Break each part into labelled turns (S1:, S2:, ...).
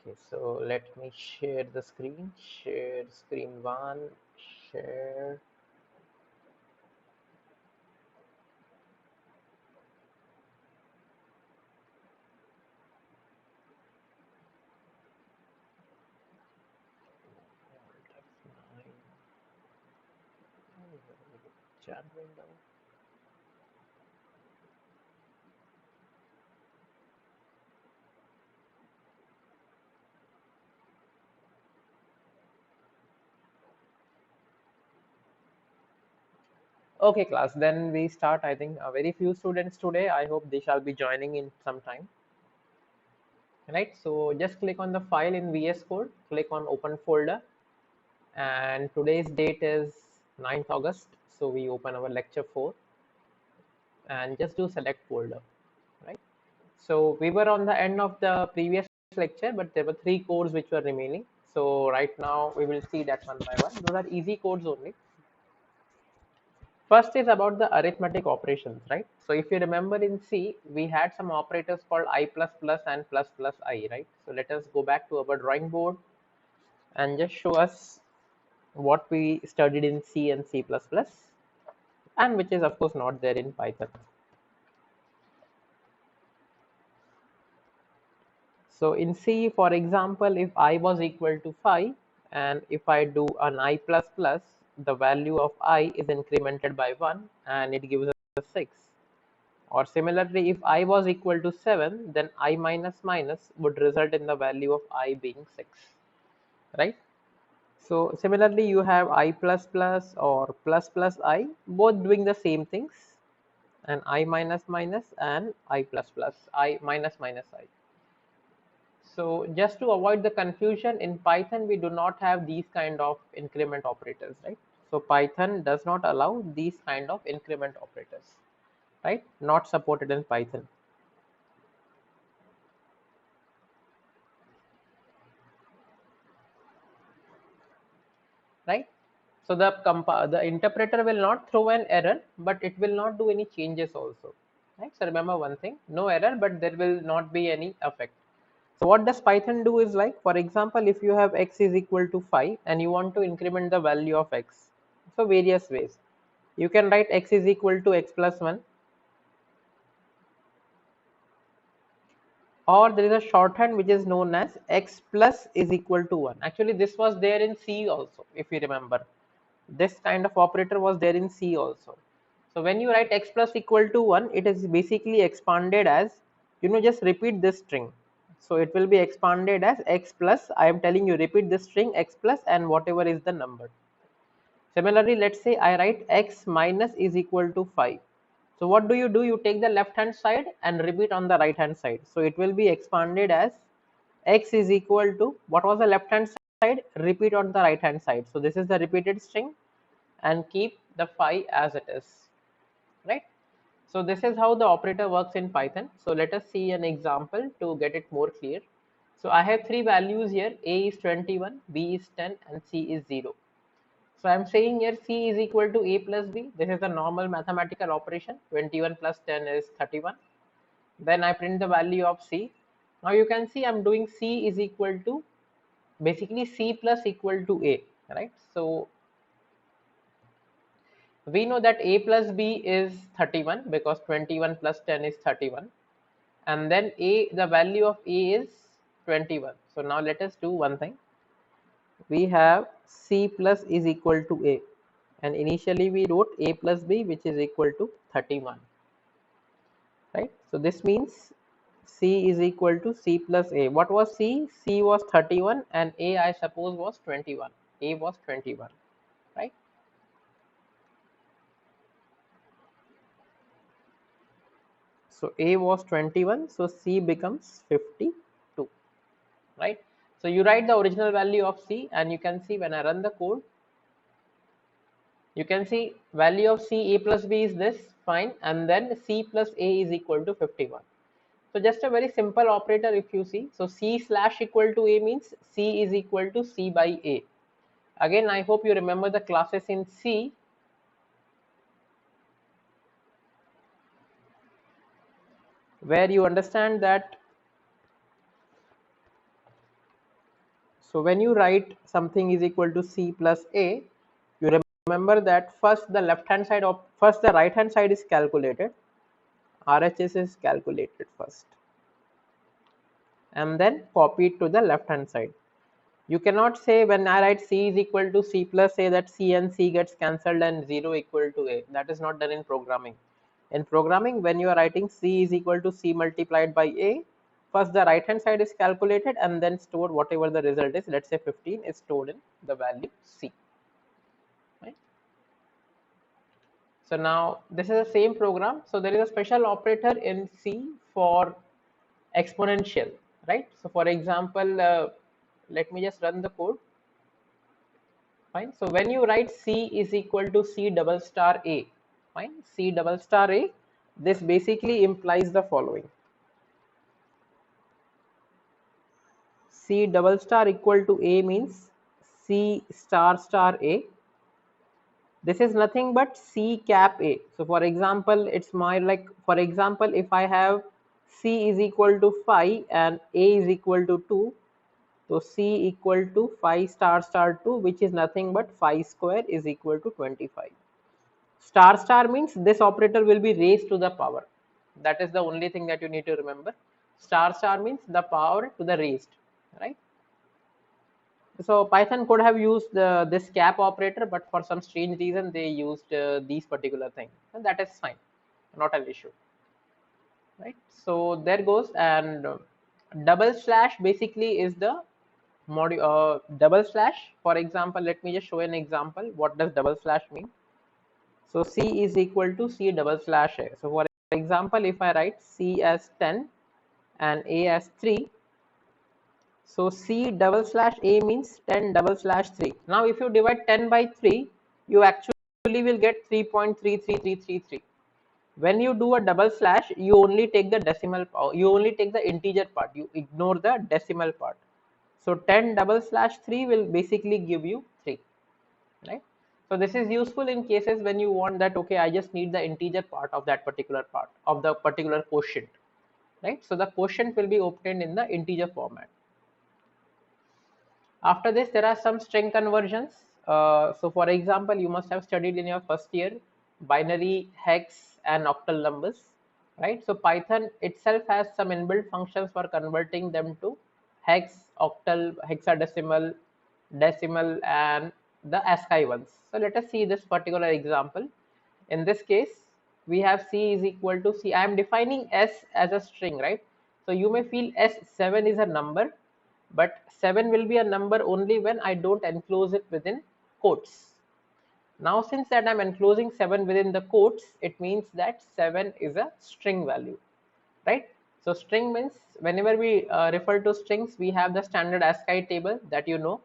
S1: Okay, so let me share the screen. Share screen one. Share. Chat window. Okay, class. Then we start. I think very few students today. I hope they shall be joining in some time. Right. So just click on the file in VS Code. Click on Open Folder. And today's date is 9th August. So we open our lecture 4 and just do select folder. Right. So we were on the end of the previous lecture, but there were 3 codes which were remaining. So right now we will see that one by one. Those are easy codes only. First is about the arithmetic operations, right? So if you remember in C, we had some operators called I plus plus and plus plus I, right? So let us go back to our drawing board and just show us what we studied in C and C plus plus, and which is of course not there in Python. So in C, for example, if I was equal to 5 and if I do an I plus plus, the value of I is incremented by 1 and it gives us 6. Or similarly, if I was equal to 7, then I minus minus would result in the value of I being 6, right? So similarly, you have I plus plus or plus plus I, both doing the same things, and I minus minus and I plus plus, I minus minus I. So just to avoid the confusion, in Python, we do not have these kind of increment operators, right? So Python does not allow these kind of increment operators, right? Not supported in Python. Right? So the interpreter will not throw an error, but it will not do any changes also. Right? So remember one thing: no error, but there will not be any effect. So what does Python do is like, for example, if you have x is equal to 5 and you want to increment the value of x, so various ways. You can write x is equal to x plus 1, or there is a shorthand which is known as x plus is equal to 1. Actually, this was there in C also, if you remember. This kind of operator was there in C also. So when you write x plus equal to 1, it is basically expanded as, just repeat this string. So it will be expanded as x plus, I am telling you, repeat this string x plus and whatever is the number. Similarly, let's say I write x minus is equal to 5. So what do? You take the left hand side and repeat on the right hand side. So it will be expanded as x is equal to, what was the left hand side? Repeat on the right hand side. So this is the repeated string and keep the 5 as it is, right? So this is how the operator works in Python. So let us see an example to get it more clear. So I have 3 values here: a is 21, b is 10 and c is 0. So I'm saying here C is equal to A plus B. This is a normal mathematical operation. 21 plus 10 is 31. Then I print the value of C. Now you can see I'm doing C is equal to, basically C plus equal to A, right? So we know that A plus B is 31 because 21 plus 10 is 31. And then the value of A is 21. So now let us do one thing. We have C plus is equal to A, and initially we wrote A plus B, which is equal to 31, right? So this means C is equal to C plus A. What was C? C was 31 and A, I suppose, was 21. A was 21, right? So A was 21, so C becomes 52, right? So you write the original value of C and you can see when I run the code, you can see value of C, A plus B is this, fine, and then C plus A is equal to 51. So just a very simple operator if you see. So C slash equal to A means C is equal to C by A. Again, I hope you remember the classes in C where you understand that So when you write something is equal to C plus A, you remember that first the right hand side is calculated. RHS is calculated first, and then copy it to the left hand side. You cannot say when I write C is equal to C plus A that C and C gets cancelled and 0 equal to A. That is not done in programming. In programming, when you are writing C is equal to C multiplied by A, first the right hand side is calculated and then stored whatever the result is. Let's say 15 is stored in the value C. Right? So now this is the same program. So there is a special operator in C for exponential, right? So for example, let me just run the code. Fine. So when you write C is equal to C double star A, fine, C double star A, this basically implies the following. C double star equal to A means C star star A. This is nothing but C cap A. So for example, it's my for example, if I have C is equal to 5 and A is equal to 2, so C equal to 5 star star 2, which is nothing but 5 square is equal to 25. Star star means this operator will be raised to the power. That is the only thing that you need to remember. Star star means the power to the raised, right? So Python could have used this cap operator, but for some strange reason they used these particular things, and that is fine, not an issue, right? So there goes, and double slash basically is the module. Double slash, for example, let me just show an example. What does double slash mean? So C is equal to C double slash A. So for example, if I write C as 10 and A as 3, so C double slash A means 10 double slash 3. Now if you divide 10 by 3, you actually will get 3.33333. When you do a double slash, you only take the decimal, you only take the integer part, you ignore the decimal part. So 10 double slash 3 will basically give you 3, right? So this is useful in cases when you want that, okay, I just need the integer part of that particular part of the particular quotient, right? So the quotient will be obtained in the integer format. After this, there are some string conversions. So for example, you must have studied in your first year binary, hex and octal numbers, right? So Python itself has some inbuilt functions for converting them to hex, octal, hexadecimal, decimal and the ASCII ones. So let us see this particular example. In this case, we have C is equal to C. I am defining S as a string, right? So you may feel S7 is a number, but 7 will be a number only when I don't enclose it within quotes. Now since that I'm enclosing 7 within the quotes, it means that 7 is a string value, right? So string means whenever we refer to strings, we have the standard ASCII table that you know.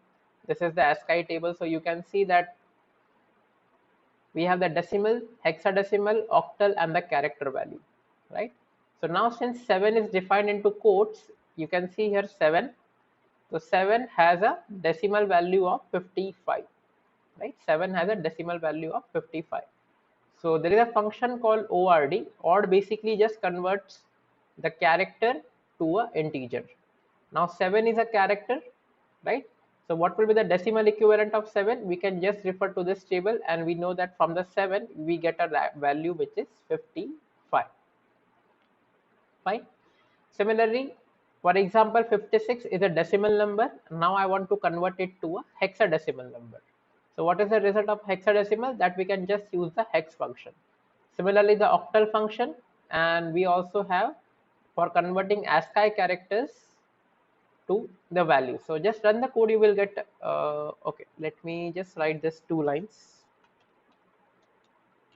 S1: This is the ASCII table. So you can see that we have the decimal, hexadecimal, octal and the character value, right? So now since 7 is defined into quotes, you can see here 7. So 7 has a decimal value of 55, right? 7 has a decimal value of 55. So there is a function called ORD. ORD basically just converts the character to an integer. Now 7 is a character, right? So what will be the decimal equivalent of 7? We can just refer to this table and we know that from the 7 we get a value which is 55. Fine. Similarly, for example, 56 is a decimal number. Now I want to convert it to a hexadecimal number. So what is the result of hexadecimal? That we can just use the hex function. Similarly, the octal function, and we also have for converting ASCII characters to the value. So just run the code, you will get, okay, let me just write this 2 lines.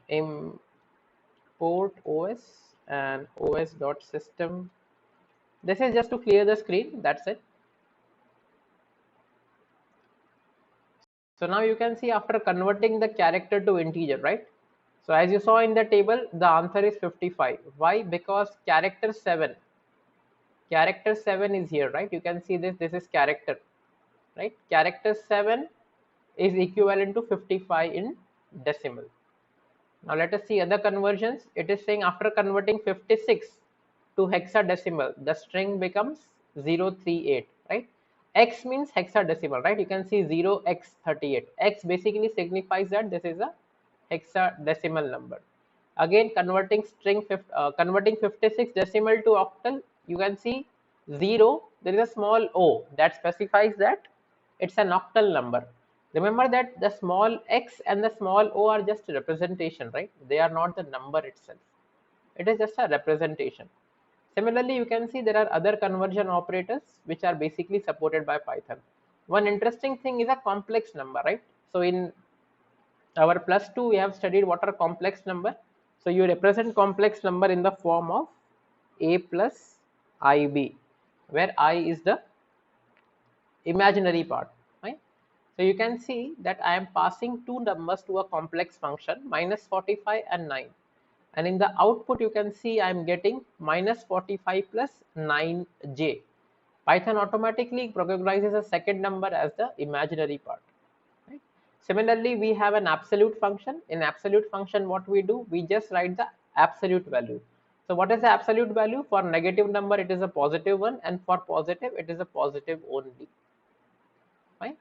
S1: Import OS and os.system. This is just to clear the screen, that's it. So now you can see after converting the character to integer, right? So as you saw in the table, the answer is 55. Why? Because character 7 is here, right? You can see this is character, right? Character 7 is equivalent to 55 in decimal. Now let us see other conversions. It is saying after converting 56 to hexadecimal, the string becomes 038, right? X means hexadecimal, right? You can see 0x38. X basically signifies that this is a hexadecimal number. Again, converting 56 decimal to octal, you can see 0. There is a small o that specifies that it's an octal number. Remember that the small x and the small o are just a representation, right? They are not the number itself. It is just a representation. Similarly, you can see there are other conversion operators which are basically supported by Python. One interesting thing is a complex number, right? So in our plus 2, we have studied what are complex number. So you represent complex number in the form of a plus ib, where I is the imaginary part, right? So you can see that I am passing two numbers to a complex function, minus 45 and 9. And in the output, you can see I am getting minus 45 plus 9j. Python automatically recognizes a second number as the imaginary part. Right? Similarly, we have an absolute function. In absolute function, what we do, we just write the absolute value. So what is the absolute value? For negative number, it is a positive one, and for positive, it is a positive only. Right?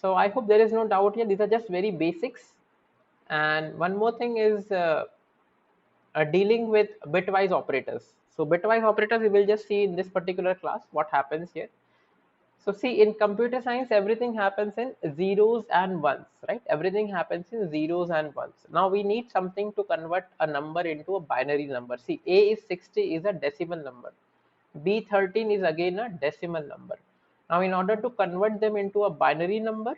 S1: So I hope there is no doubt here. These are just very basics. And one more thing is dealing with bitwise operators. So bitwise operators, we will just see in this particular class what happens here. So see, in computer science, everything happens in zeros and ones, right? Everything happens in zeros and ones. Now we need something to convert a number into a binary number. See, A is 60 is a decimal number. B 13 is again a decimal number. Now in order to convert them into a binary number,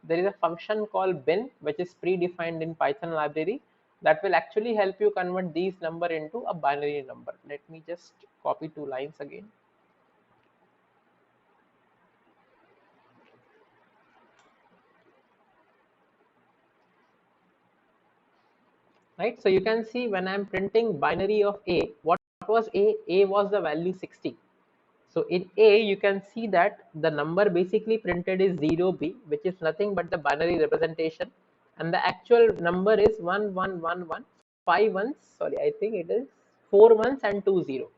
S1: there is a function called bin, which is predefined in Python library, that will actually help you convert these number into a binary number. Let me just copy two lines again. Right, so you can see when I'm printing binary of A, what was A? A was the value 60. So in A, you can see that the number basically printed is 0B, which is nothing but the binary representation, and the actual number is 1111, 5 ones, sorry, I think it is 4 ones and 2 0.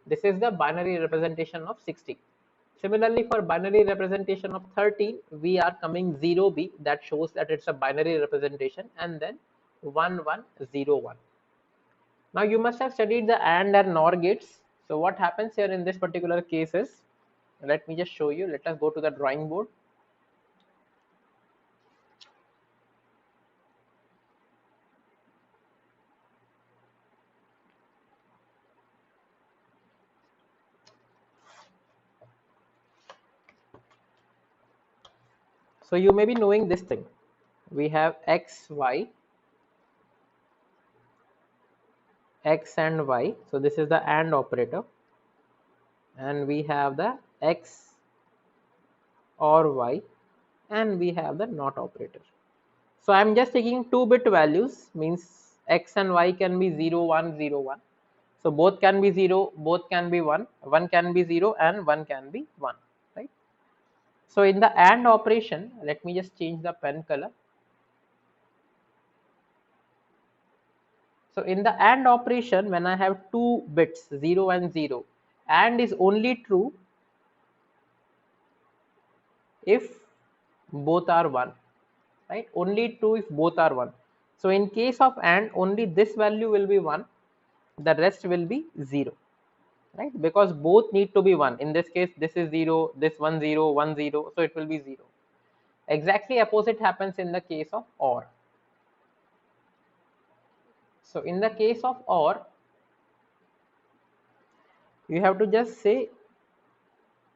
S1: This is the binary representation of 60. Similarly, for binary representation of 13, we are coming 0B, that shows that it's a binary representation, and then 1101. Now you must have studied the AND and NOR gates. So what happens here in this particular case is, let me just show you. Let us go to the drawing board. So you may be knowing this thing. We have X, Y, X and Y. So this is the AND operator. And we have the X or Y, and we have the NOT operator. So I'm just taking 2-bit values, means X and Y can be 0, 1, 0, 1. So both can be 0, both can be 1, 1 can be 0, and 1 can be 1, right? So in the AND operation, let me just change the pen color. So in the AND operation, when I have 2 bits, 0 and 0, AND is only true if both are 1, right? Only true if both are 1. So in case of AND, only this value will be 1, the rest will be 0, right? Because both need to be 1. In this case, this is 0, this 1 0, 1 0, so it will be 0. Exactly opposite happens in the case of OR. So in the case of OR, you have to just say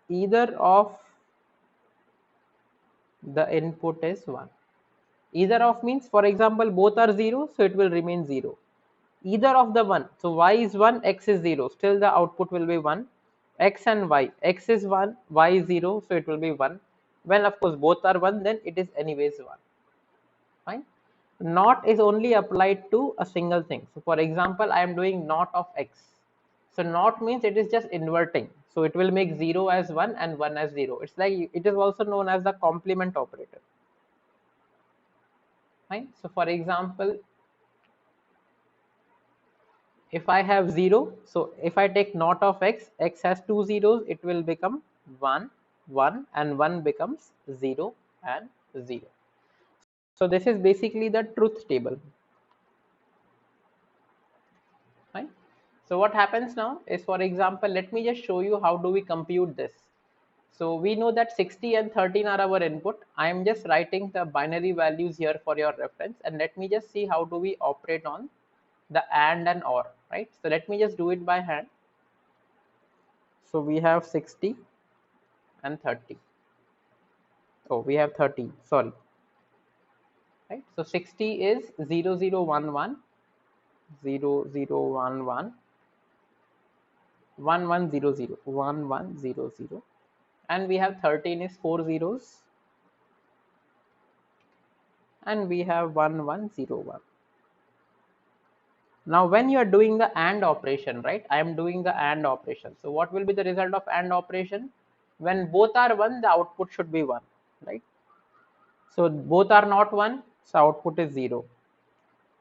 S1: either of the input is 1. Either of means, for example, both are 0, so it will remain 0. Either of the 1, so y is 1, x is 0, still the output will be 1. X and y, x is 1, y is 0, so it will be 1. When of course both are 1, then it is anyways 1. Fine. Not is only applied to a single thing. So for example, I am doing not of x. So not means it is just inverting. So it will make 0 as 1 and 1 as 0. It's like, it is also known as the complement operator. Fine. So for example, if I have 0, so if I take not of x, x has 2 zeros, it will become 1. 1 and 1 becomes 0 and 0. So this is basically the truth table. Right? So what happens now is, for example, let me just show you how do we compute this. So we know that 60 and 13 are our input. I am just writing the binary values here for your reference, and let me just see how do we operate on the and or, right? So let me just do it by hand. So we have 60 and 30. Oh, we have 13, sorry. Right? So 60 is 0011, 0011, 1100, 1100, and we have 13 is 4 zeros, and we have 1101. Now when you are doing the AND operation, right, I am doing the AND operation. So what will be the result of AND operation? When both are 1, the output should be 1, right? So both are not 1, so output is 0.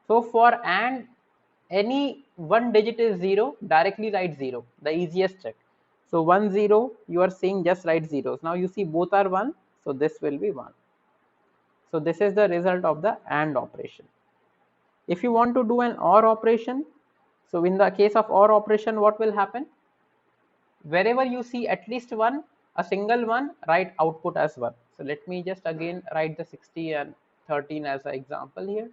S1: So for AND, any one digit is 0, directly write 0, the easiest check. So 1 0, you are saying just write zeros. Now you see both are 1, so this will be 1. So this is the result of the AND operation. If you want to do an OR operation, so in the case of OR operation, what will happen? Wherever you see at least one, a single one, write output as 1. So let me just again write the 60 and 13 as an example here.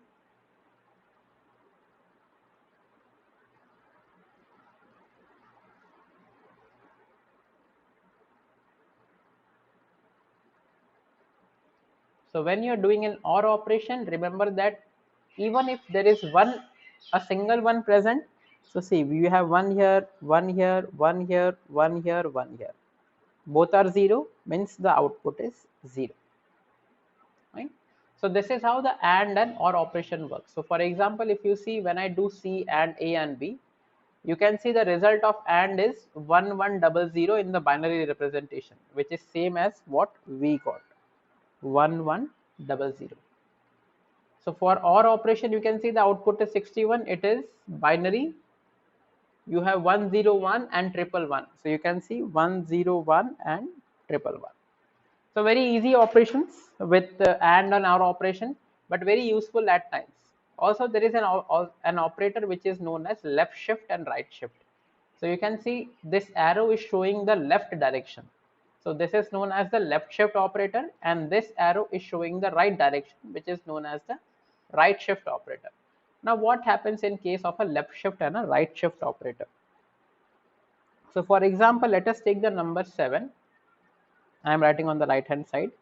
S1: So when you're doing an OR operation, remember that even if there is a single one present, so see, we have one here, one here, one here, one here, one here. Both are 0, means the output is 0. Right? So this is how the and OR operation works. So for example, if you see when I do C and A and B, you can see the result of and is 1100 in the binary representation, which is same as what we got, 1100. So for OR operation, you can see the output is 61. It is binary. You have 101 and 111. So you can see 101 and 111. So very easy operations with and OR operation, but very useful at times. Also, there is an operator which is known as left shift and right shift. So you can see this arrow is showing the left direction. So this is known as the left shift operator, and this arrow is showing the right direction, which is known as the right shift operator. Now what happens in case of a left shift and a right shift operator? So for example, let us take the number 7. I am writing on the right hand side.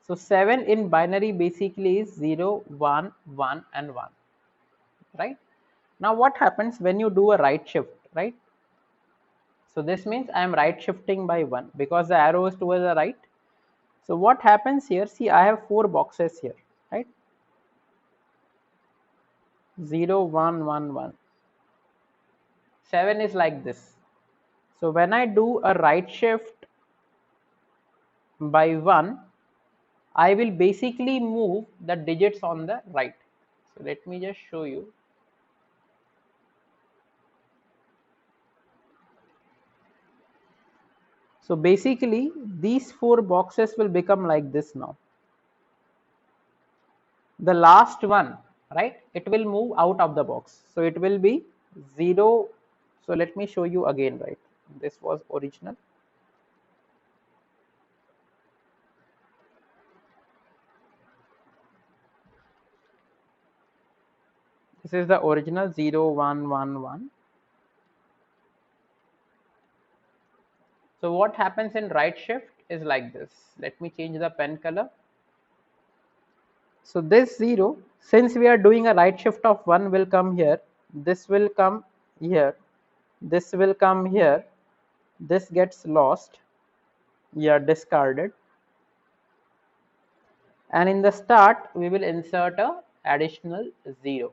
S1: So 7 in binary basically is 0, 1, 1 and 1, right? Now what happens when you do a right shift, right? So this means I am right shifting by 1 because the arrow is towards the right. So what happens here? See, I have 4 boxes here, right? 0, 1, 1, 1. 7 is like this. So when I do a right shift by 1, I will basically move the digits on the right. So let me just show you. So basically these 4 boxes will become like this now. The last one, right, it will move out of the box. So it will be 0. So let me show you again, right? This was original. This is the original 0, 1, 1, 1. So what happens in right shift is like this. Let me change the pen color. So this 0, since we are doing a right shift of 1, will come here. This will come here. This will come here. This gets lost. Yeah, discarded. And in the start, we will insert a additional 0.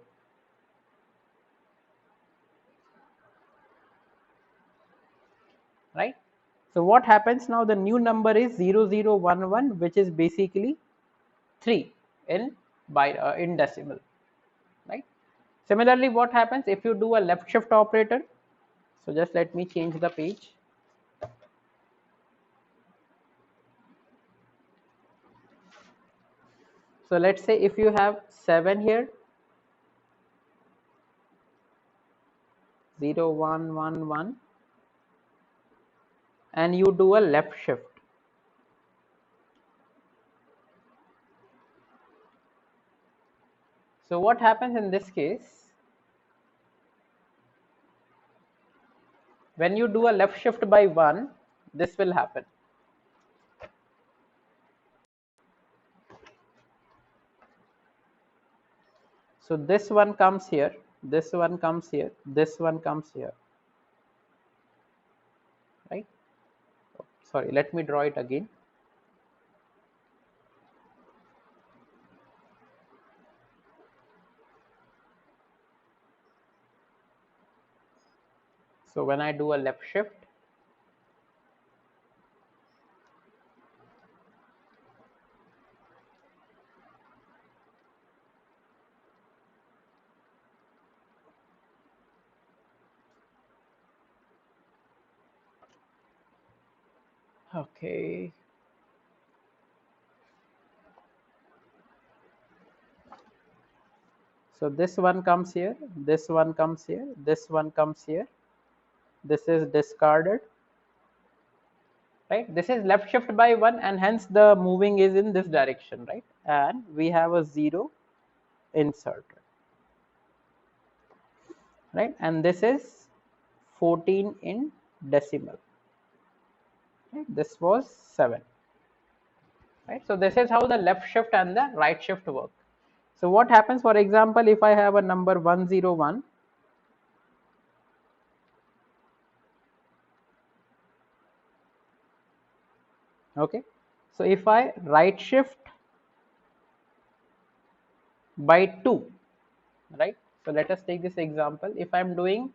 S1: Right? So what happens now? The new number is 0011, which is basically 3 in decimal. Right? Similarly, what happens if you do a left shift operator? So just let me change the page. So let's say if you have 7 here, 0 1 1 1, and you do a left shift. So what happens in this case? When you do a left shift by 1, this will happen. So this one comes here, this one comes here, this one comes here, right? Sorry, let me draw it again. So when I do a left shift, okay. So this one comes here, this one comes here, this one comes here, this is discarded, right? This is left shift by 1, and hence the moving is in this direction, right? And we have a 0 inserted, right? And this is 14 in decimal, right? This was 7, right? So this is how the left shift and the right shift work. So what happens, for example, if I have a number 101, okay, so if I right shift by 2, right? So let us take this example. If I'm doing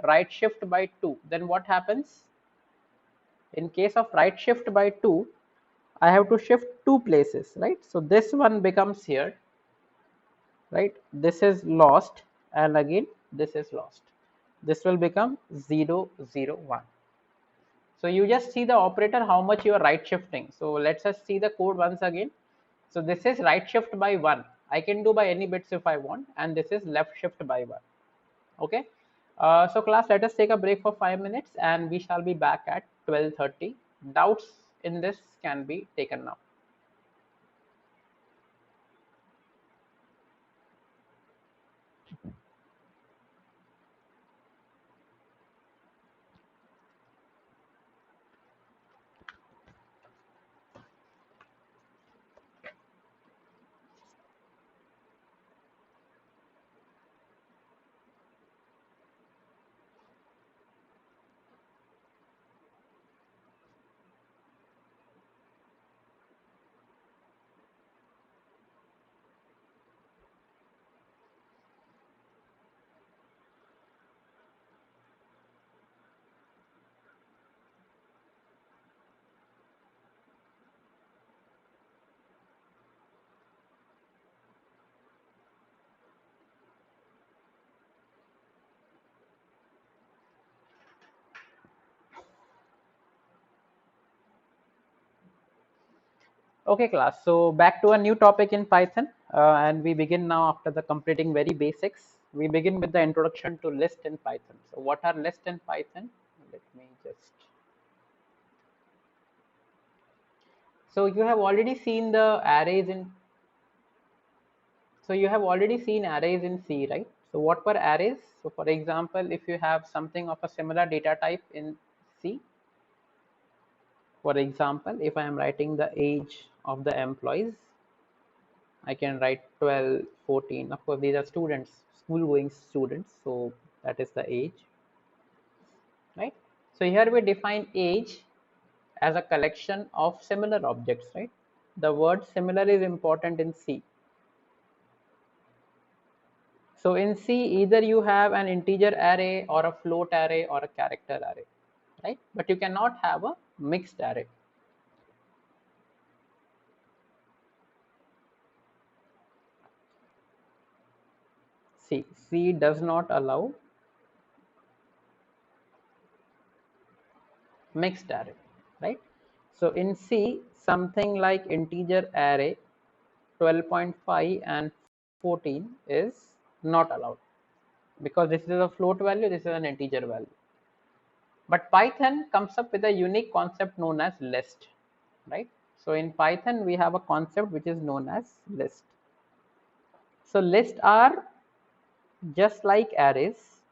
S1: right shift by 2, then what happens? In case of right shift by 2, I have to shift 2 places, right? So this one becomes here, right? This is lost, and again this is lost. This will become 0 0 1. So you just see the operator how much you are right shifting. So let's just see the code once again. So this is right shift by 1. I can do by any bits if I want, and this is left shift by 1. Okay. So class, let us take a break for 5 minutes, and we shall be back at 12:30. Doubts in this can be taken now. Okay, class. So back to a new topic in Python, and we begin now after the completing very basics. We begin with the introduction to list in Python. So what are list in Python? Let me just. So you have already seen the arrays in. So you have already seen arrays in C, right? So what were arrays? So for example, if you have something of a similar data type in C, for example, if I am writing the age of the employees, I can write 12, 14. Of course, these are students, school going students. So that is the age, right? So here we define age as a collection of similar objects, right? The word similar is important in C. So in C, either you have an integer array or a float array or a character array, right? But you cannot have a mixed array. C does not allow mixed array, right? So in C, something like integer array 12.5 and 14 is not allowed, because this is a float value, this is an integer value. But Python comes up with a unique concept known as list, right? So in Python, we have a concept which is known as list. So lists are just like arrays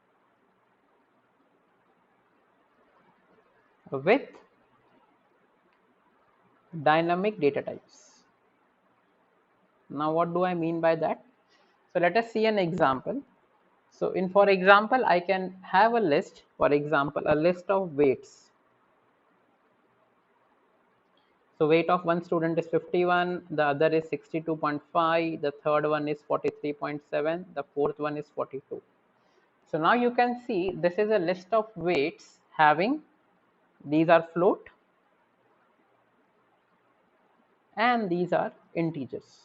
S1: with dynamic data types. Now, what do I mean by that? So let us see an example. So for example, I can have a list, for example, a list of weights. So weight of one student is 51, the other is 62.5, the third one is 43.7, the fourth one is 42. So now you can see this is a list of weights having, these are float and these are integers.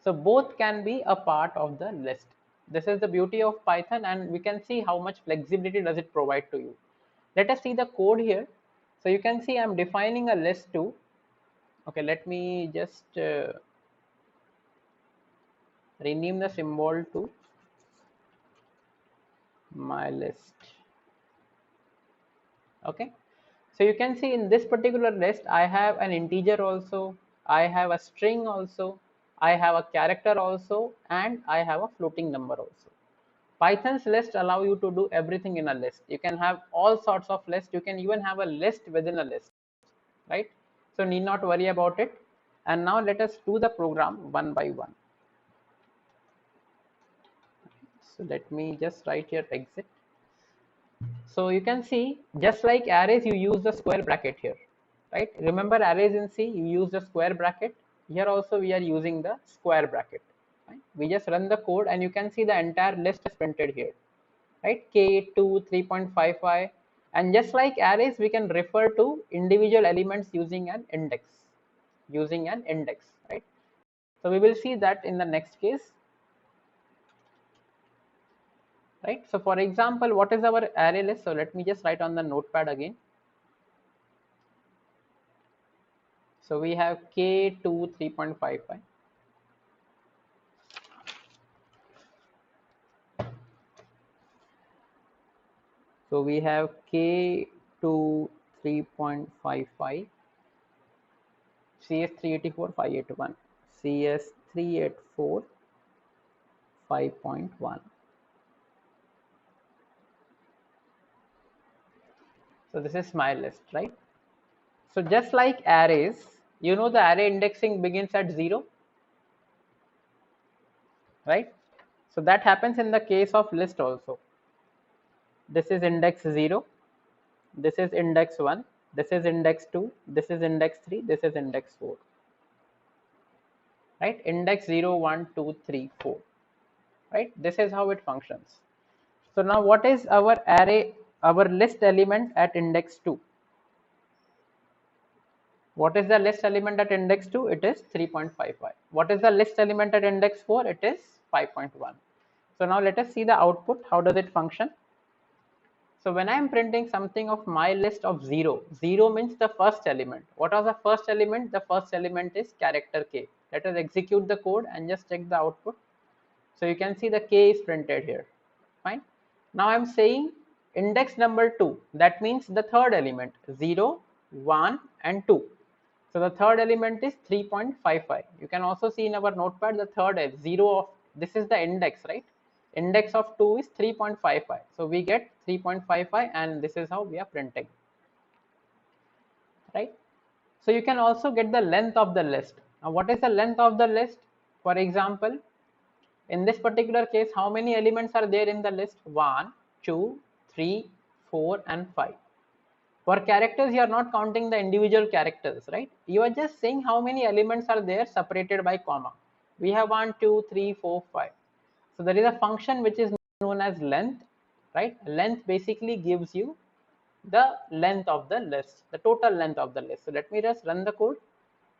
S1: So both can be a part of the list. This is the beauty of Python, and we can see how much flexibility does it provide to you. Let us see the code here. So you can see I'm defining a list too. Okay, let me just rename the symbol to my list. Okay, so you can see in this particular list I have an integer also, I have a string also, I have a character also, and I have a floating number also. Python's list allow you to do everything in a list. You can have all sorts of lists. You can even have a list within a list, right? So need not worry about it. And now let us do the program one by one. So let me just write here exit. So you can see, just like arrays, you use the square bracket here, right? Remember arrays in C, you use the square bracket. Here also we are using the square bracket. Right? We just run the code and you can see the entire list is printed here, right? K2 3.55, and just like arrays, we can refer to individual elements using an index, right? So we will see that in the next case. Right, so for example, what is our array list? So let me just write on the notepad again. So we have K2 3.55. So we have K2 3.55, CS384 581, CS384 5.1. So this is my list, right? So just like arrays, you know the array indexing begins at 0, right? So that happens in the case of list also. This is index 0, this is index 1, this is index 2, this is index 3, this is index 4, right? Index 0, 1, 2, 3, 4, right? This is how it functions. So now what is our array, our list element at index 2? What is the list element at index 2? It is 3.55. What is the list element at index 4? It is 5.1. So now let us see the output. How does it function? So when I am printing something of my list of 0, 0 means the first element. What was the first element? The first element is character K. Let us execute the code and just check the output. So you can see the K is printed here. Fine. Now I'm saying index number 2. That means the third element, 0, 1 and 2. So the third element is 3.55. You can also see in our notepad the third is 0 of, this is the index, right? Index of 2 is 3.55. So we get 3.55 and this is how we are printing, right? So you can also get the length of the list. Now what is the length of the list? For example, in this particular case, how many elements are there in the list? 1, 2, 3, 4 and 5. For characters, you are not counting the individual characters, right? You are just saying how many elements are there separated by comma. We have 1, 2, 3, 4, 5. So there is a function which is known as length, right? Length basically gives you the length of the list, the total length of the list. So let me just run the code.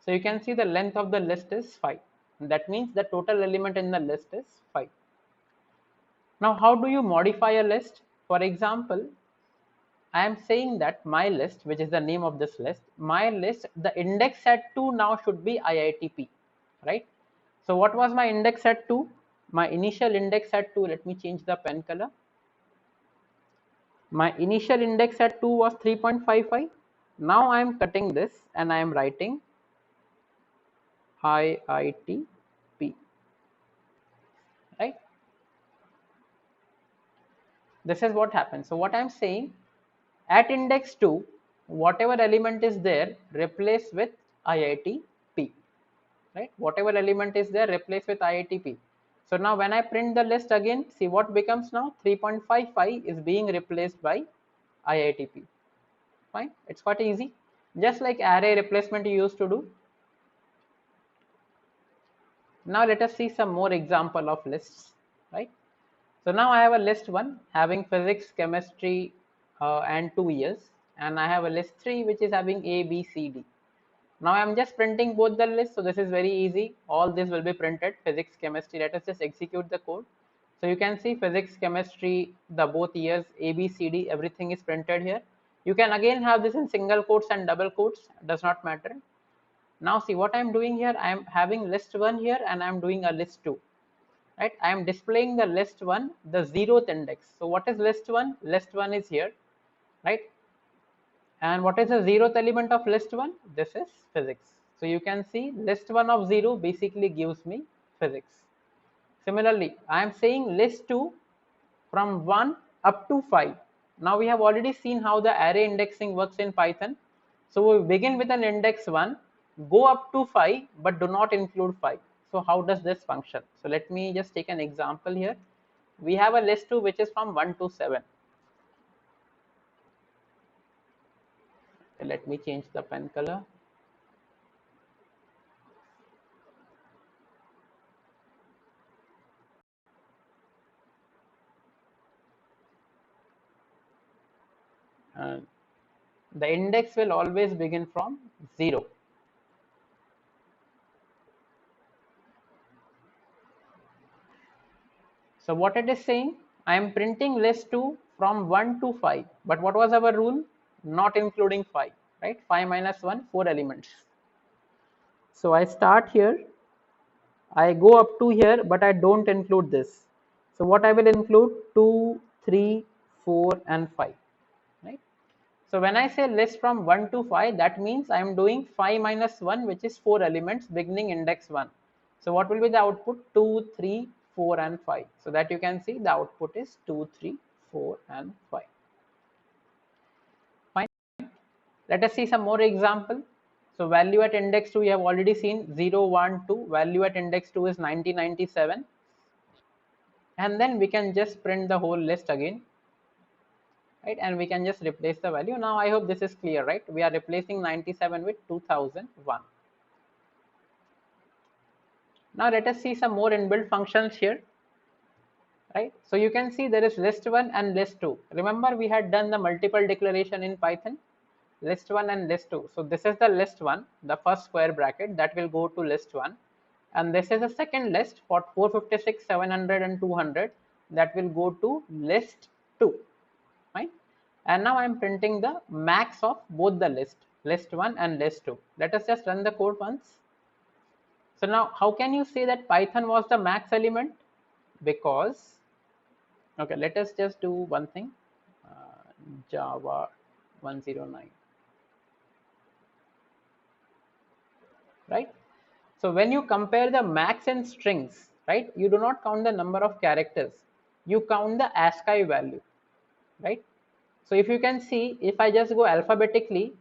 S1: So you can see the length of the list is 5. That means the total element in the list is 5. Now, how do you modify a list? For example, I am saying that my list, which is the name of this list, my list, the index at 2 now should be IITP, right? So what was my index at 2? My initial index at 2, let me change the pen color. My initial index at 2 was 3.55. Now I am cutting this and I am writing IITP, right? This is what happens. So what I'm saying, at index 2, whatever element is there, replace with IITP, right? Whatever element is there, replace with IITP. So now when I print the list again, see what becomes now, 3.55 is being replaced by IITP. Fine, it's quite easy. Just like array replacement you used to do. Now let us see some more example of lists, right? So now I have a list 1 having physics, chemistry, and 2 years, and I have a list 3 which is having A, B, C, D. Now I'm just printing both the lists, so this is very easy. All this will be printed, physics, chemistry. Let us just execute the code. So you can see physics, chemistry, the both years, A, B, C, D, everything is printed here. You can again have this in single quotes and double quotes, does not matter. Now see what I'm doing here, I'm having list 1 here and I'm doing a list 2. Right, I am displaying the list 1, the 0th index. So what is list 1? List 1 is here, right? And what is the 0th element of list 1? This is physics. So you can see list 1 of 0 basically gives me physics. Similarly, I am saying list 2 from 1 up to 5. Now we have already seen how the array indexing works in Python. So we begin with an index 1, go up to 5, but do not include 5. So how does this function? So let me just take an example here. We have a list 2 which is from 1 to 7. Let me change the pen color. The index will always begin from 0. So what it is saying, I am printing list 2 from 1 to 5. But what was our rule? Not including 5, right? 5 minus 1, 4 elements. So I start here, I go up to here, but I don't include this. So what I will include? 2, 3, 4 and 5, right? So when I say list from 1 to 5, that means I am doing 5 minus 1, which is 4 elements beginning index 1. So what will be the output? 2, 3, 4 and 5. So that you can see the output is 2, 3, 4 and 5. Fine. Let us see some more example. So value at index 2 we have already seen 0, 1, 2. Value at index 2 is 1997. And then we can just print the whole list again. Right, and we can just replace the value. Now I hope this is clear, right? We are replacing 97 with 2001. Now let us see some more inbuilt functions here, right? So you can see there is list 1 and list 2. Remember we had done the multiple declaration in Python, list 1 and list 2. So this is the list 1, the first square bracket that will go to list 1, and this is a second list for 456, 700 and 200 that will go to list 2, right? And now I'm printing the max of both the list 1 and list 2. Let us just run the code once. So now how can you say that Python was the max element? Because, okay, let us just do one thing, Java 109, right? So when you compare the max and strings, right, you do not count the number of characters, you count the ASCII value, right? So if you can see, if I just go alphabetically,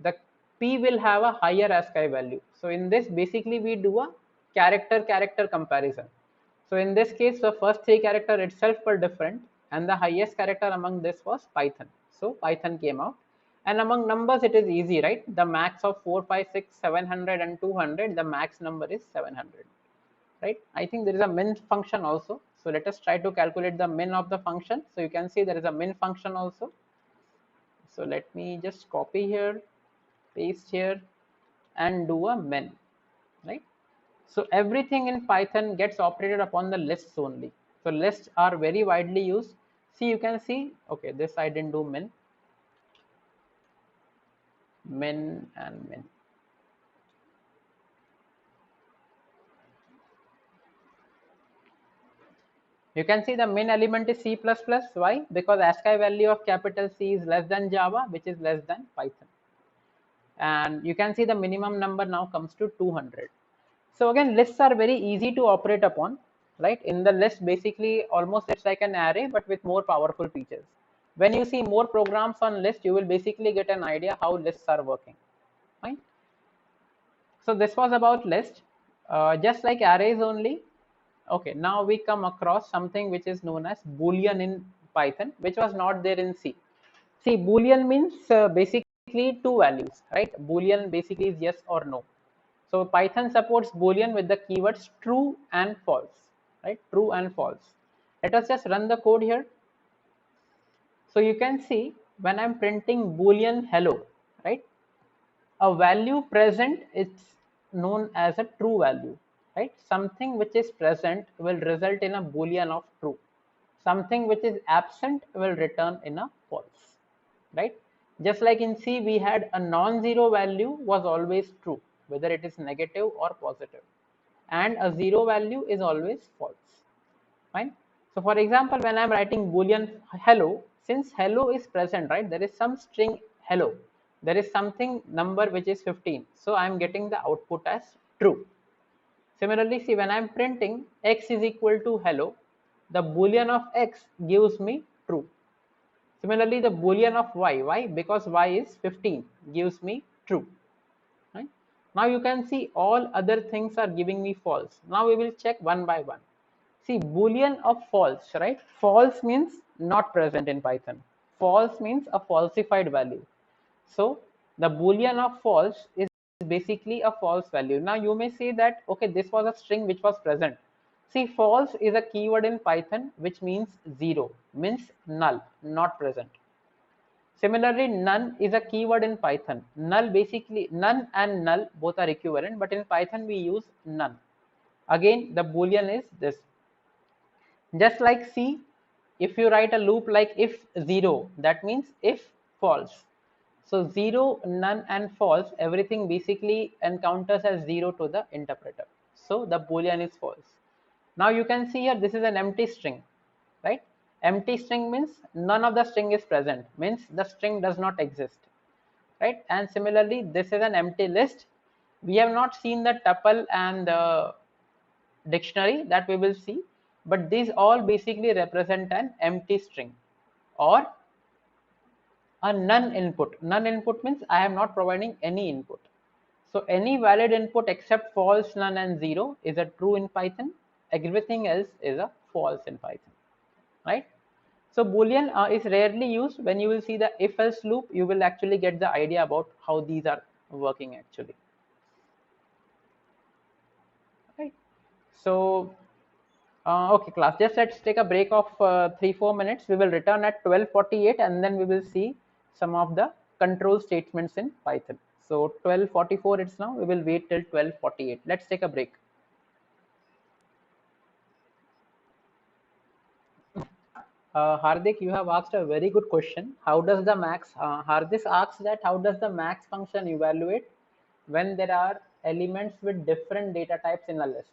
S1: the P will have a higher ASCII value. So in this, basically we do a character comparison. So in this case, the first 3 character itself were different, and the highest character among this was Python. So Python came out. And among numbers, it is easy, right? The max of 4, 5, 6, 700 and 200, the max number is 700, right? I think there is a min function also. So let us try to calculate the min of the function. So you can see there is a min function also. So let me just copy here, paste here, and do a min, right? So everything in Python gets operated upon the lists only. So lists are very widely used. See, you can see, okay, this I didn't do min. min and min. You can see the min element is C++. Why? Because ASCII value of capital C is less than Java, which is less than Python. And you can see the minimum number now comes to 200. So again, lists are very easy to operate upon, right? In the list, basically almost it's like an array, but with more powerful features. When you see more programs on list, you will basically get an idea how lists are working, right? So this was about list, just like arrays only. Okay, now we come across something which is known as Boolean in Python, which was not there in C. See, Boolean means basically two values, right? Boolean basically is yes or no. So Python supports Boolean with the keywords true and false, right? True and false. Let us just run the code here. So you can see when I'm printing Boolean hello, right? A value present is known as a true value, right? Something which is present will result in a Boolean of true. Something which is absent will return in a false, right? Just like in C, we had a non-zero value was always true, whether it is negative or positive, and a zero value is always false. Fine. So for example, when I'm writing Boolean hello, since hello is present, right, there is some string hello, there is something number which is 15. So I'm getting the output as true. Similarly, see when I'm printing x is equal to hello, the Boolean of x gives me true. Similarly, the Boolean of y, why? Because y is 15, gives me true. Right? Now you can see all other things are giving me false. Now we will check one by one. See, Boolean of false, right? False means not present in Python. False means a falsified value. So the Boolean of false is basically a false value. Now you may say that, okay, this was a string which was present. See, false is a keyword in Python which means zero, means null, not present. Similarly, none is a keyword in Python. Null basically, none and null both are equivalent, but in Python we use none. Again, the Boolean is this. Just like C, if you write a loop like if zero, that means if false. So zero, none and false, everything basically encounters as zero to the interpreter. So the Boolean is false. Now you can see here, this is an empty string, right? Empty string means none of the string is present, means the string does not exist, right? And similarly, this is an empty list. We have not seen the tuple and the dictionary that we will see, but these all basically represent an empty string or a none input. None input means I am not providing any input. So any valid input except false, none and zero is a true in Python. Everything else is a false in Python, right? So Boolean is rarely used. When you will see the if else loop, you will actually get the idea about how these are working actually, right? So okay, class, just let's take a break of 3-4 minutes. We will return at 12:48 and then we will see some of the control statements in Python. So 12:44 it's now. We will wait till 12:48. Let's take a break. Hardik, you have asked a very good question. How does the max, Hardik asks that how does the max function evaluate when there are elements with different data types in a list?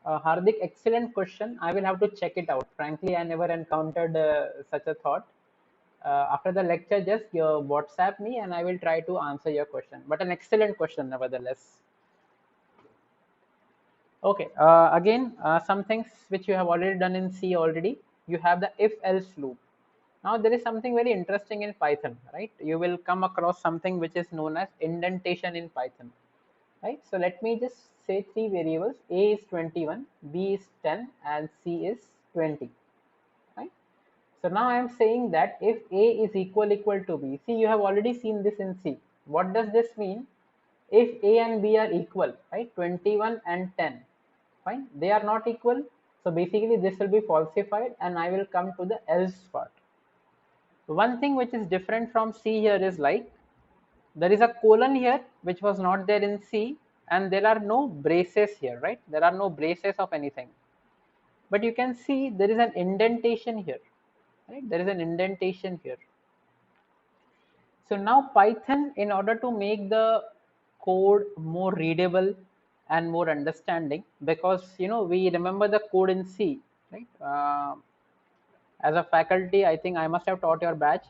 S1: Hardik, excellent question. I will have to check it out. Frankly, I never encountered such a thought. After the lecture, just WhatsApp me and I will try to answer your question. But an excellent question, nevertheless. Okay, again, some things which you have already done in C already. You have the if-else loop. Now there is something very interesting in Python, right? You will come across something which is known as indentation in Python, right? So let me just say three variables. A is 21, B is 10, and C is 20, right? So now I am saying that if A is equal to B, see you have already seen this in C. What does this mean? If A and B are equal, right? 21 and 10, fine. They are not equal. So basically this will be falsified and I will come to the else part. One thing which is different from C here is like there is a colon here which was not there in C and there are no braces here, right? There are no braces of anything. But you can see there is an indentation here, right? There is an indentation here. So now Python, in order to make the code more readable and more understanding, because we remember the code in C, right? As a faculty, I think I must have taught your batch.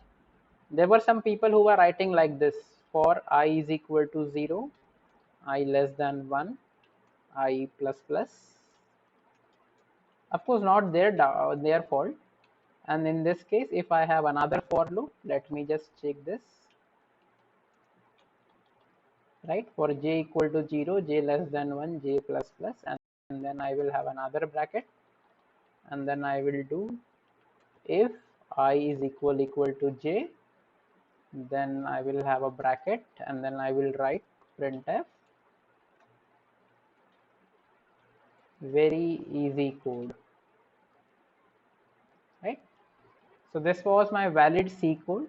S1: There were some people who were writing like this: for I is equal to 0, I less than 1, I plus plus. Of course, not their fault. And in this case, if I have another for loop, let me just check this. Right, for j equal to 0, j less than 1, j plus plus, and then I will have another bracket, and then I will do if I is equal to j, then I will have a bracket, and then I will write printf. Very easy code, right? So this was my valid C code.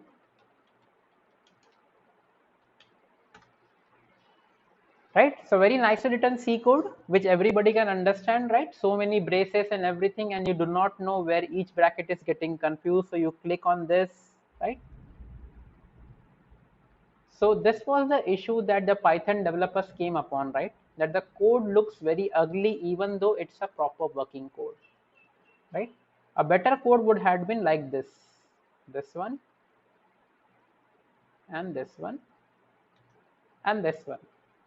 S1: Right, so very nicely written C code, which everybody can understand, right? So many braces and everything, and you do not know where each bracket is getting confused, so you click on this, right? So this was the issue that the Python developers came upon, right? That the code looks very ugly even though it's a proper working code, right? A better code would have been like this one, and this one, and this one,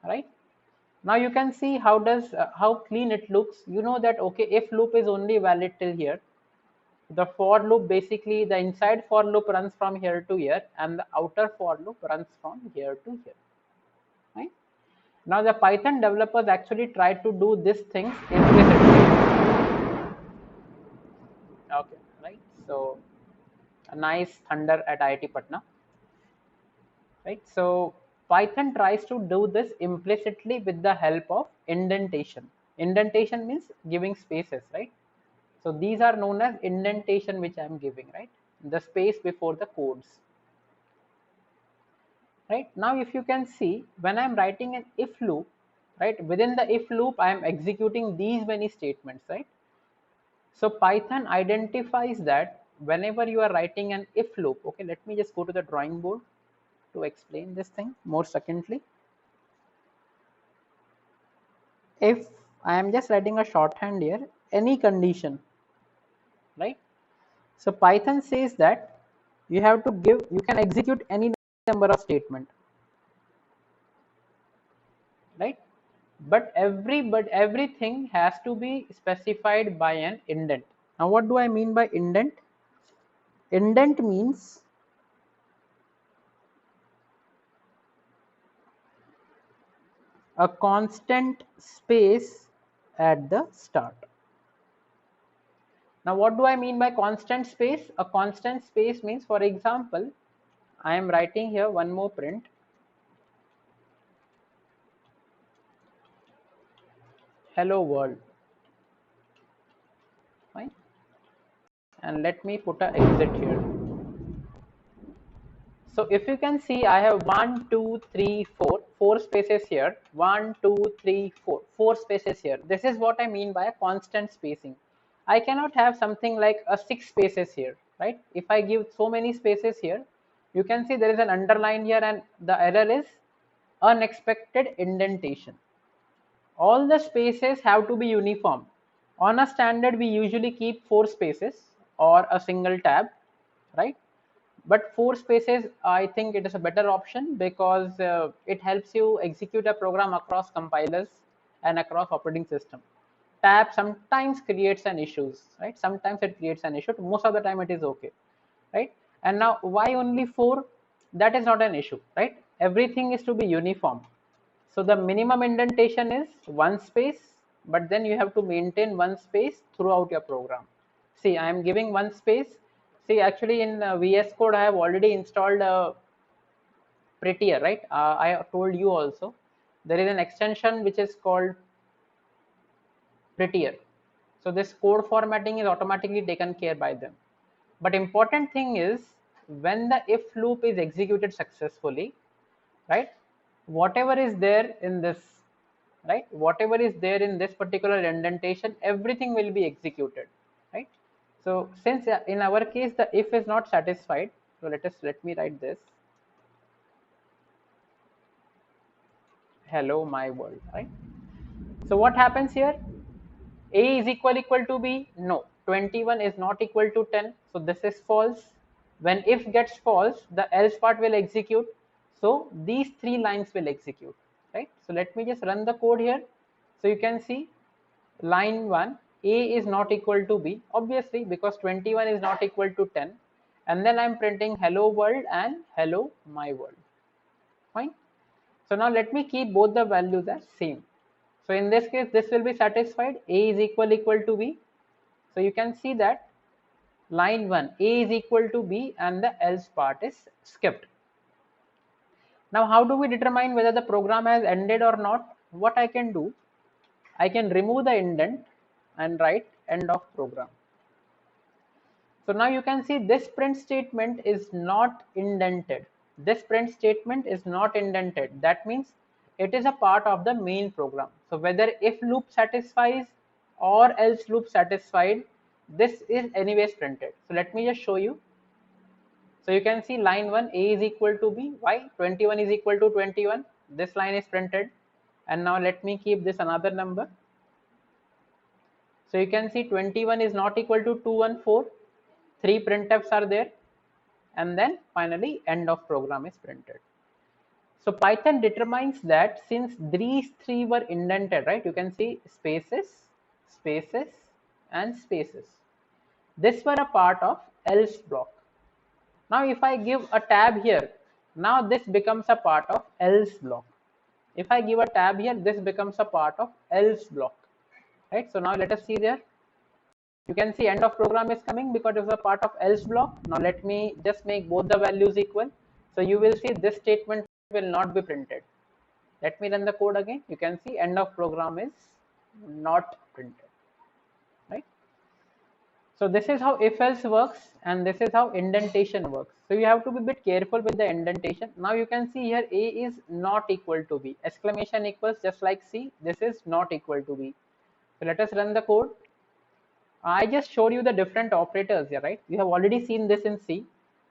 S1: right? Now you can see how clean it looks. You know that, okay, if loop is only valid till here, the for loop, basically the inside for loop runs from here to here, and the outer for loop runs from here to here, right? Now the Python developers actually try to do these things implicitly. Okay, right? So a nice thunder at IIT Patna, right? So Python tries to do this implicitly with the help of indentation. Indentation means giving spaces, right? So these are known as indentation, which I am giving, right? The space before the codes. Right, now if you can see, when I'm writing an if loop, right, within the if loop I am executing these many statements, right? So Python identifies that whenever you are writing an if loop, okay, let me just go to the drawing board to explain this thing more succinctly. If I am just writing a shorthand here, any condition, right? So Python says that you have to give, you can execute any number of statement, right? But everything has to be specified by an indent. Now what do I mean by indent? Indent means a constant space at the start. Now what do I mean by constant space? A constant space means, for example, I am writing here one more print, hello world, fine, and let me put a exit here. So if you can see, I have 1, 2, 3, 4, 4 spaces here. 1, 2, 3, 4, 4 spaces here. This is what I mean by a constant spacing. I cannot have something like a 6 spaces here, right? If I give so many spaces here, you can see there is an underline here, and the error is unexpected indentation. All the spaces have to be uniform. On a standard, we usually keep 4 spaces or a single tab, right? But 4 spaces, I think it is a better option, because it helps you execute a program across compilers and across operating system. Tab sometimes creates an issues, right? Sometimes it creates an issue. Most of the time it is okay, right? And now why only 4? That is not an issue, right? Everything is to be uniform. So the minimum indentation is 1 space, but then you have to maintain 1 space throughout your program. See, I am giving 1 space. See, actually in VS Code, I have already installed Prettier, right? I told you also. There is an extension which is called Prettier. So this code formatting is automatically taken care by them. But important thing is, when the if loop is executed successfully, right, whatever is there in this, right, whatever is there in this particular indentation, everything will be executed, right? So since in our case the if is not satisfied, so let me write this. hello my world, right? So what happens here? A is equal to B? No. 21 is not equal to 10. So this is false. When if gets false, the else part will execute. So these three lines will execute, right? So let me just run the code here. So you can see line 1, A is not equal to B, obviously, because 21 is not equal to 10. And then I'm printing hello world and hello my world. Fine. So now let me keep both the values as same. So in this case, this will be satisfied. A is equal to B. So you can see that line 1, A is equal to B and the else part is skipped. Now how do we determine whether the program has ended or not? What I can do, I can remove the indent and write end of program. So now you can see this print statement is not indented. This print statement is not indented. That means it is a part of the main program. So whether if loop satisfies or else loop satisfied, this is anyways printed. So let me just show you. So you can see line 1, A is equal to B. Why? 21 is equal to 21. This line is printed. And now let me keep this another number. So you can see 21 is not equal to 214. 3 printfs are there. And then finally end of program is printed. So Python determines that since these three were indented, right? You can see spaces, spaces, and spaces. This were a part of else block. Now if I give a tab here, now this becomes a part of else block. If I give a tab here, this becomes a part of else block, right? So now let us see there. You can see end of program is coming because it is a part of else block. Now let me just make both the values equal. So you will see this statement will not be printed. Let me run the code again. You can see end of program is not printed, right? So this is how if else works and this is how indentation works. So you have to be a bit careful with the indentation. Now you can see here A is not equal to B. Exclamation equals just like C. This is not equal to B. So let us run the code. I just showed you the different operators here, right? You have already seen this in C.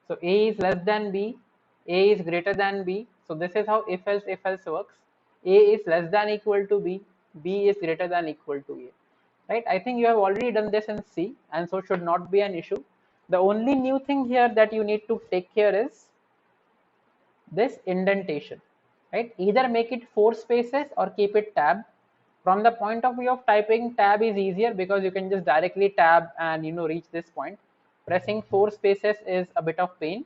S1: So A is less than B, A is greater than B. So this is how if else works. A is less than equal to B, B is greater than equal to A. Right? I think you have already done this in C and so should not be an issue. The only new thing here that you need to take care is this indentation, right? Either make it 4 spaces or keep it tab. From the point of view of typing, tab is easier because you can just directly tab and reach this point. Pressing 4 spaces is a bit of pain.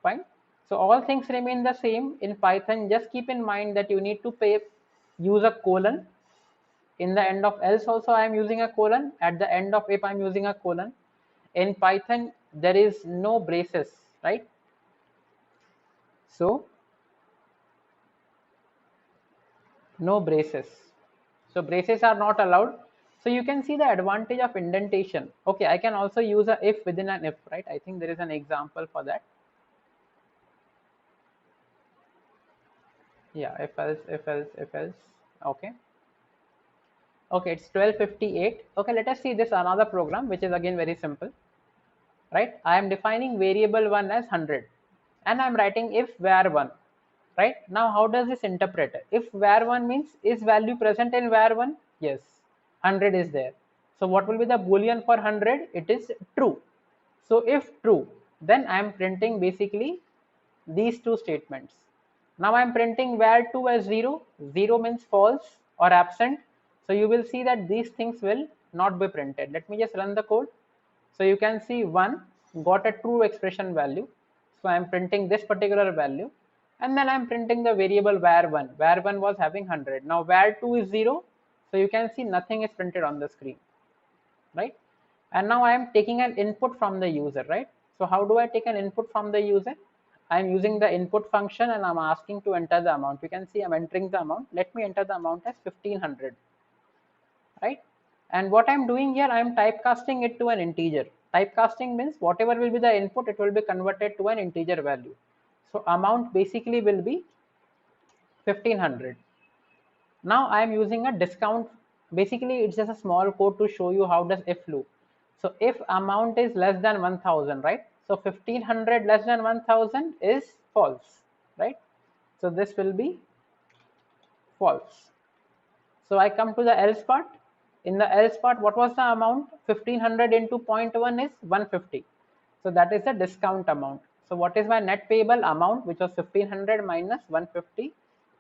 S1: Fine. So all things remain the same in Python. Just keep in mind that you need to use a colon. In the end of else also I am using a colon. At the end of if I am using a colon. In Python there is no braces, right? So no braces. So braces are not allowed. So you can see the advantage of indentation. Okay, I can also use a if within an if, right? I think there is an example for that. Yeah, if else, if else, if else. Okay. Okay, it's 12:58. Okay, let us see this another program, which is again very simple, right? I am defining variable 1 as 100 and I'm writing if var1, right? Now, how does this interpret? If var1 means is value present in var1? Yes, 100 is there. So what will be the boolean for 100? It is true. So if true, then I am printing basically these two statements. Now I am printing var2 as 0. 0 means false or absent. So you will see that these things will not be printed. Let me just run the code. So you can see 1 got a true expression value. So I am printing this particular value. And then I am printing the variable var1. Var1 was having 100. Now var2 is 0. So you can see nothing is printed on the screen, right? And now I am taking an input from the user, right? So how do I take an input from the user? I am using the input function and I'm asking to enter the amount. You can see I'm entering the amount. Let me enter the amount as 1500, right? And what I'm doing here, I'm typecasting it to an integer. Typecasting means whatever will be the input, it will be converted to an integer value. So amount basically will be 1500. Now I am using a discount. Basically, it's just a small code to show you how does if loop. So if amount is less than 1000, right? So 1500 less than 1000 is false, right? So this will be false. So I come to the else part. In the else part, what was the amount? 1500 into 0.1 is 150. So that is the discount amount. So what is my net payable amount, which was 1500 minus 150?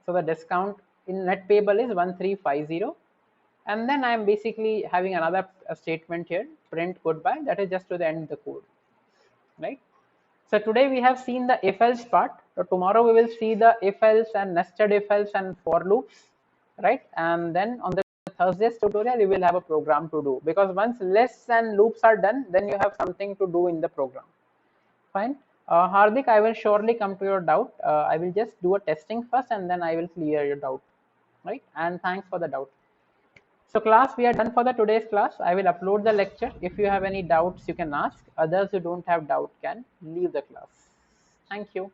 S1: So the discount in net payable is 1350. And then I am basically having another statement here, print goodbye. That is just to the end of the code, right? So today we have seen the if else part. So tomorrow we will see the if else and nested if else and for loops, right? And then on the Thursday's tutorial, you will have a program to do, because once lists and loops are done, then you have something to do in the program. Fine. Hardik, I will surely come to your doubt. I will just do a testing first and then I will clear your doubt, right? And thanks for the doubt. So class, we are done for the today's class. I will upload the lecture. If you have any doubts, you can ask. Others who don't have doubt can leave the class. Thank you.